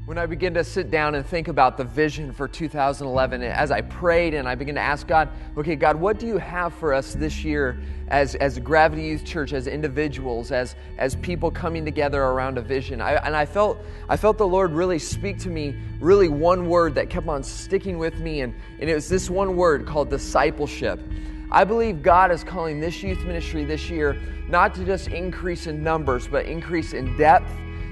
When I began to sit down and think about the vision for 2011, as I prayed and I began to ask God, okay, God, what do you have for us this year as Gravity Youth Church, as individuals, as people coming together around a vision? I felt the Lord really speak to me, really one word that kept on sticking with me, and it was this one word called discipleship. I believe God is calling this youth ministry this year not to just increase in numbers, but increase in depth,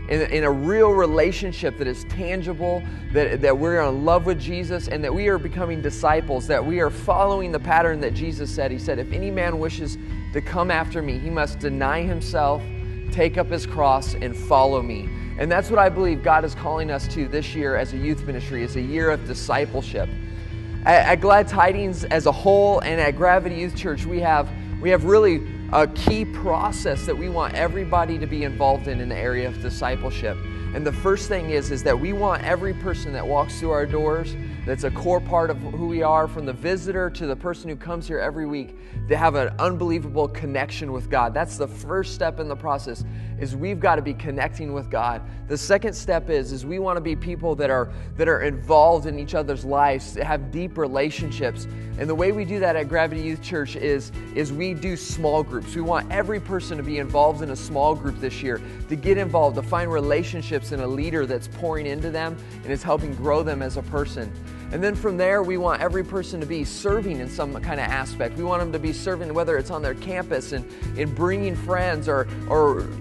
in a real relationship that is tangible, that we're in love with Jesus, and that we are becoming disciples, that we are following the pattern that Jesus said. He said, if any man wishes to come after me, he must deny himself, take up his cross, and follow me. And that's what I believe God is calling us to this year as a youth ministry, as a year of discipleship. At Glad Tidings as a whole and at Gravity Youth Church, we have really a key process that we want everybody to be involved in the area of discipleship. And the first thing is that we want every person that walks through our doors, that's a core part of who we are, from the visitor to the person who comes here every week, to have an unbelievable connection with God. That's the first step in the process, is we've got to be connecting with God. The second step is we want to be people that are involved in each other's lives, that have deep relationships. And the way we do that at Gravity Youth Church is we do small groups. We want every person to be involved in a small group this year, to get involved, to find relationships in a leader that's pouring into them and is helping grow them as a person. And then from there, we want every person to be serving in some kind of aspect. We want them to be serving, whether it's on their campus and in bringing friends or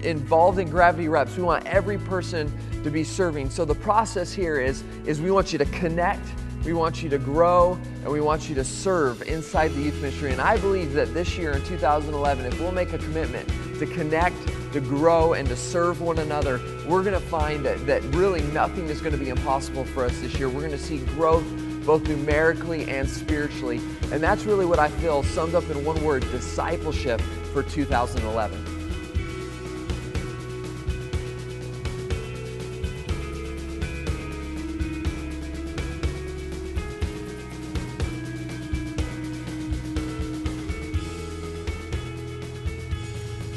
involved in Gravity Reps. We want every person to be serving. So the process here is we want you to connect, we want you to grow, and we want you to serve inside the youth ministry. And I believe that this year in 2011, if we'll make a commitment to connect, to grow, and to serve one another, we're going to find that really nothing is going to be impossible for us this year. We're going to see growth both numerically and spiritually. And that's really what I feel summed up in one word: discipleship for 2011.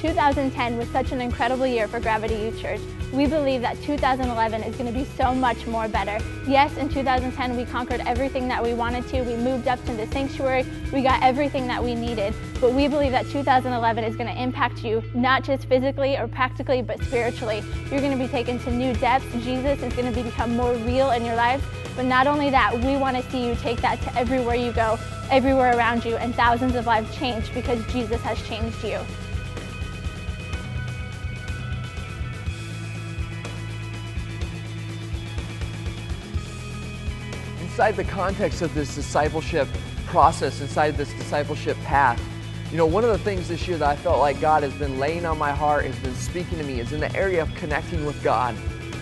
In 2010 was such an incredible year for Gravity Youth Church. We believe that 2011 is going to be so much more better. Yes, in 2010 we conquered everything that we wanted to. We moved up to the sanctuary. We got everything that we needed. But we believe that 2011 is going to impact you, not just physically or practically, but spiritually. You're going to be taken to new depths. Jesus is going to become more real in your lives. But not only that, we want to see you take that to everywhere you go, everywhere around you, and thousands of lives changed because Jesus has changed you. Inside the context of this discipleship process, inside this discipleship path, one of the things this year that I felt like God has been laying on my heart, has been speaking to me, is in the area of connecting with God.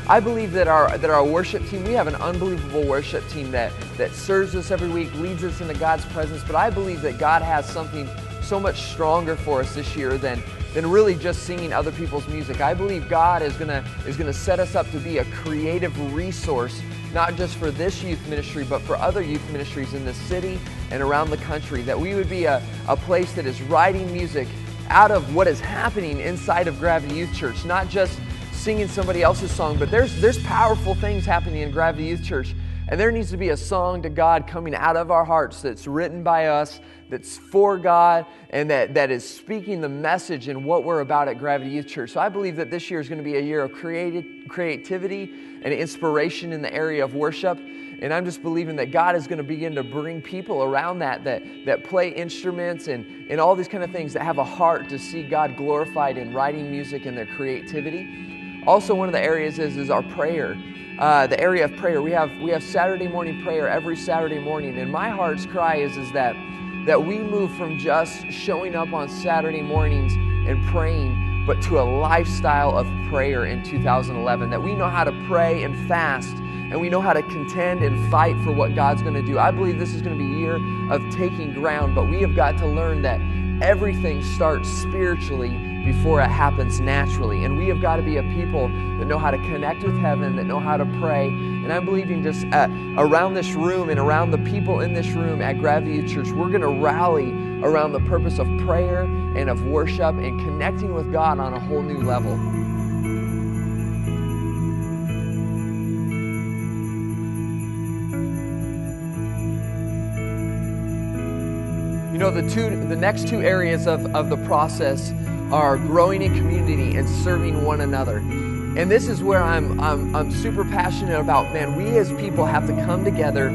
I believe that our worship team, we have an unbelievable worship team that serves us every week, leads us into God's presence, but I believe that God has something so much stronger for us this year than really just singing other people's music. I believe God is gonna set us up to be a creative resource, not just for this youth ministry, but for other youth ministries in the city and around the country, that we would be a place that is writing music out of what is happening inside of Gravity Youth Church, not just singing somebody else's song, but there's powerful things happening in Gravity Youth Church, and there needs to be a song to God coming out of our hearts that's written by us, that's for God, and that is speaking the message and what we're about at Gravity Youth Church. So I believe that this year is going to be a year of creativity and inspiration in the area of worship. And I'm just believing that God is going to begin to bring people around that play instruments and all these kind of things, that have a heart to see God glorified in writing music and their creativity. Also, one of the areas is our prayer. The area of prayer. We have Saturday morning prayer every Saturday morning, and my heart's cry is that we move from just showing up on Saturday mornings and praying, but to a lifestyle of prayer in 2011, that we know how to pray and fast, and we know how to contend and fight for what God's going to do. I believe this is going to be a year of taking ground, but we have got to learn that everything starts spiritually before it happens naturally. And we have got to be a people that know how to connect with heaven, that know how to pray. And I'm believing just around this room and around the people in this room at Gravity Youth Church, we're going to rally around the purpose of prayer and of worship and connecting with God on a whole new level. You know, the next two areas of the process are growing in community and serving one another. And this is where I'm super passionate about, man, we as people have to come together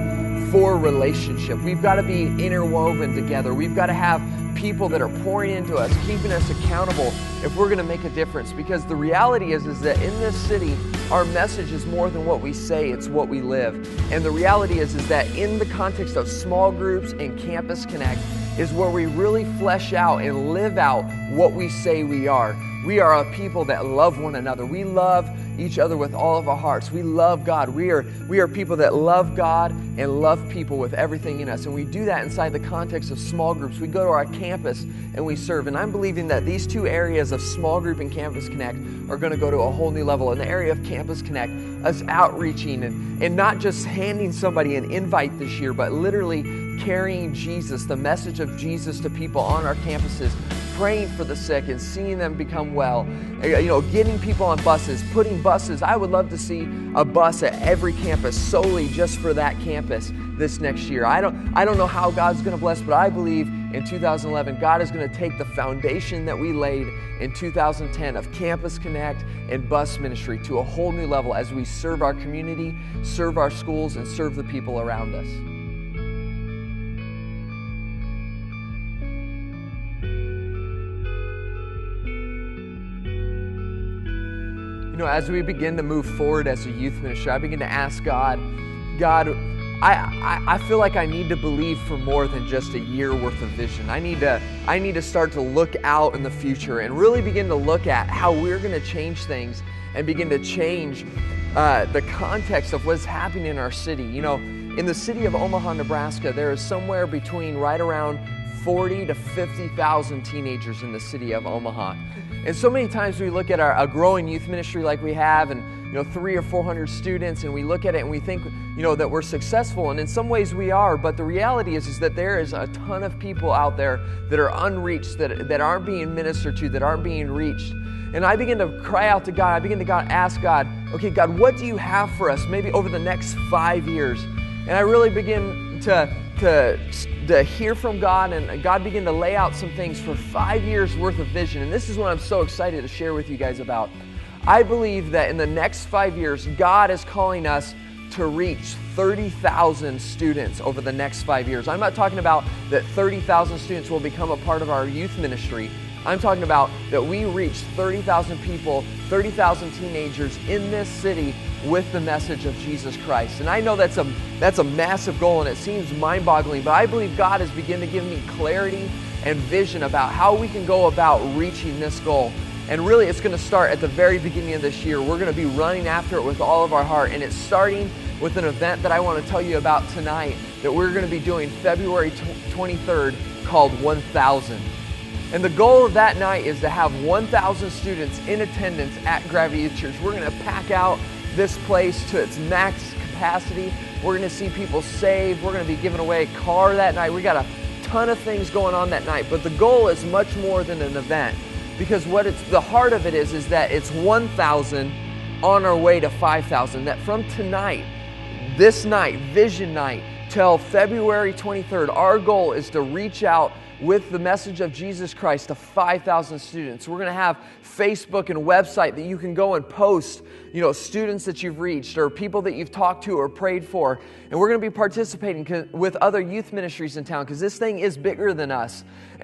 for relationship. We've got to be interwoven together. We've got to have people that are pouring into us, keeping us accountable if we're going to make a difference. Because the reality is that in this city, our message is more than what we say, it's what we live. And the reality is that in the context of small groups and Campus Connect is where we really flesh out and live out what we say we are. We are a people that love one another. We love each other with all of our hearts. We love God. We are people that love God and love people with everything in us. And we do that inside the context of small groups. We go to our campus and we serve. And I'm believing that these two areas of small group and Campus Connect are going to go to a whole new level. In the area of Campus Connect, us outreaching and not just handing somebody an invite this year, but literally carrying Jesus, the message of Jesus to people on our campuses, praying for the sick and seeing them become well, getting people on buses, putting buses. I would love to see a bus at every campus solely just for that campus this next year. I don't know how God's going to bless, but I believe in 2011, God is going to take the foundation that we laid in 2010 of Campus Connect and bus ministry to a whole new level as we serve our community, serve our schools, and serve the people around us. As we begin to move forward as a youth ministry, I begin to ask God, I feel like I need to believe for more than just a year worth of vision. I need to start to look out in the future and really begin to look at how we're going to change things and begin to change the context of what's happening in our city. In the city of Omaha, Nebraska, there is somewhere between right around 40 to 50,000 teenagers in the city of Omaha. And so many times we look at a growing youth ministry like we have, and 300 or 400 students, and we look at it and we think that we're successful, and in some ways we are, but the reality is that there is a ton of people out there that are unreached, that aren't being ministered to, that aren't being reached. And I begin to cry out to God. I begin to ask God, okay, God, what do you have for us maybe over the next 5 years? And I really begin to hear from God, and God began to lay out some things for 5 years worth of vision. And this is what I'm so excited to share with you guys about. I believe that in the next 5 years, God is calling us to reach 30,000 students over the next 5 years. I'm not talking about that 30,000 students will become a part of our youth ministry. I'm talking about that we reach 30,000 people, 30,000 teenagers in this city with the message of Jesus Christ. And I know that's a massive goal, and it seems mind-boggling, but I believe God has begun to give me clarity and vision about how we can go about reaching this goal. And really, it's going to start at the very beginning of this year. We're going to be running after it with all of our heart, and it's starting with an event that I want to tell you about tonight that we're going to be doing February 23rd called 1,000. And the goal of that night is to have 1,000 students in attendance at Gravity Youth Church. We're going to pack out this place to its max capacity. We're going to see people saved. We're going to be giving away a car that night. We got a ton of things going on that night. But the goal is much more than an event, because the heart of it is that it's 1,000 on our way to 5,000. That from tonight, this night, Vision Night, till February 23rd, our goal is to reach out with the message of Jesus Christ to 5,000 students. We're going to have Facebook and website that you can go and post, students that you've reached or people that you've talked to or prayed for. And we're going to be participating with other youth ministries in town, because this thing is bigger than us.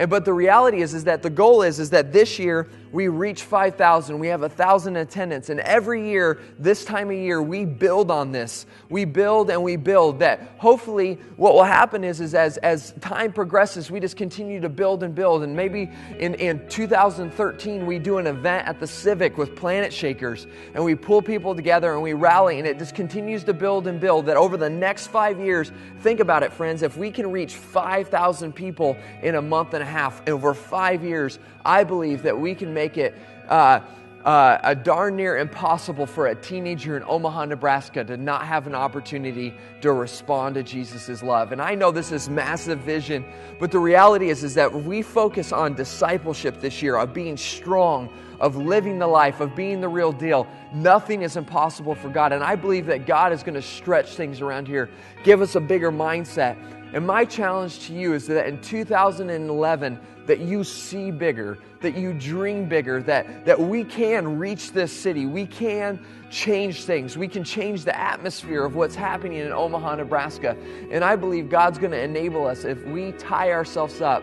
But the reality is that the goal is that this year we reach 5,000. We have 1,000 attendance. And every year, this time of year, we build on this. We build and we build. That hopefully what will happen is as time progresses, we just continue to build and build. And maybe in 2013, we do an event at the Civic with Planet Shakers. And we pull people together and we rally. And it just continues to build and build. That over the next 5 years, think about it, friends, if we can reach 5,000 people in a month and a half over 5 years, I believe that we can make it a darn near impossible for a teenager in Omaha, Nebraska to not have an opportunity to respond to Jesus' love. And I know this is massive vision, but the reality is that if we focus on discipleship this year, of being strong, of living the life, of being the real deal, nothing is impossible for God. And I believe that God is going to stretch things around here, give us a bigger mindset. And my challenge to you is that in 2011, that you see bigger, that you dream bigger, that we can reach this city. We can change things. We can change the atmosphere of what's happening in Omaha, Nebraska. And I believe God's going to enable us if we tie ourselves up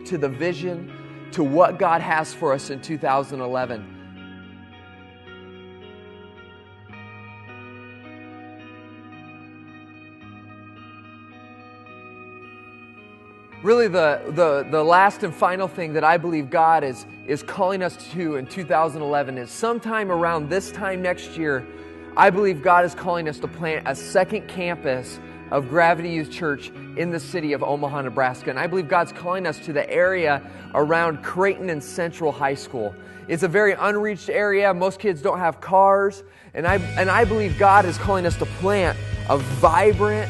to the vision, to what God has for us in 2011. Really, the last and final thing that I believe God is calling us to in 2011 is sometime around this time next year, I believe God is calling us to plant a second campus of Gravity Youth Church in the city of Omaha, Nebraska. And I believe God's calling us to the area around Creighton and Central High School. It's a very unreached area. Most kids don't have cars. And I believe God is calling us to plant a vibrant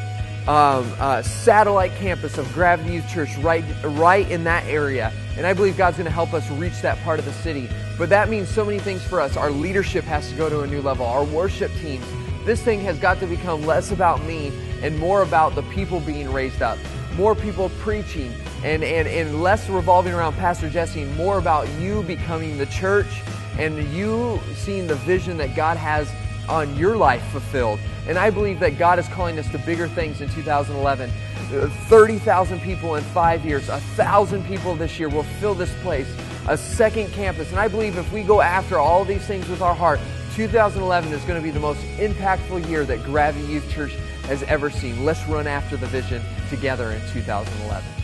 satellite campus of Gravity Youth Church right in that area. And I believe God's going to help us reach that part of the city. But that means so many things for us. Our leadership has to go to a new level. Our worship teams. This thing has got to become less about me and more about the people being raised up. More people preaching and less revolving around Pastor Jesse, and more about you becoming the church and you seeing the vision that God has on your life fulfilled. And I believe that God is calling us to bigger things in 2011. 30,000 people in 5 years, 1,000 people this year will fill this place, a second campus. And I believe if we go after all these things with our heart, 2011 is going to be the most impactful year that Gravity Youth Church has ever seen. Let's run after the vision together in 2011.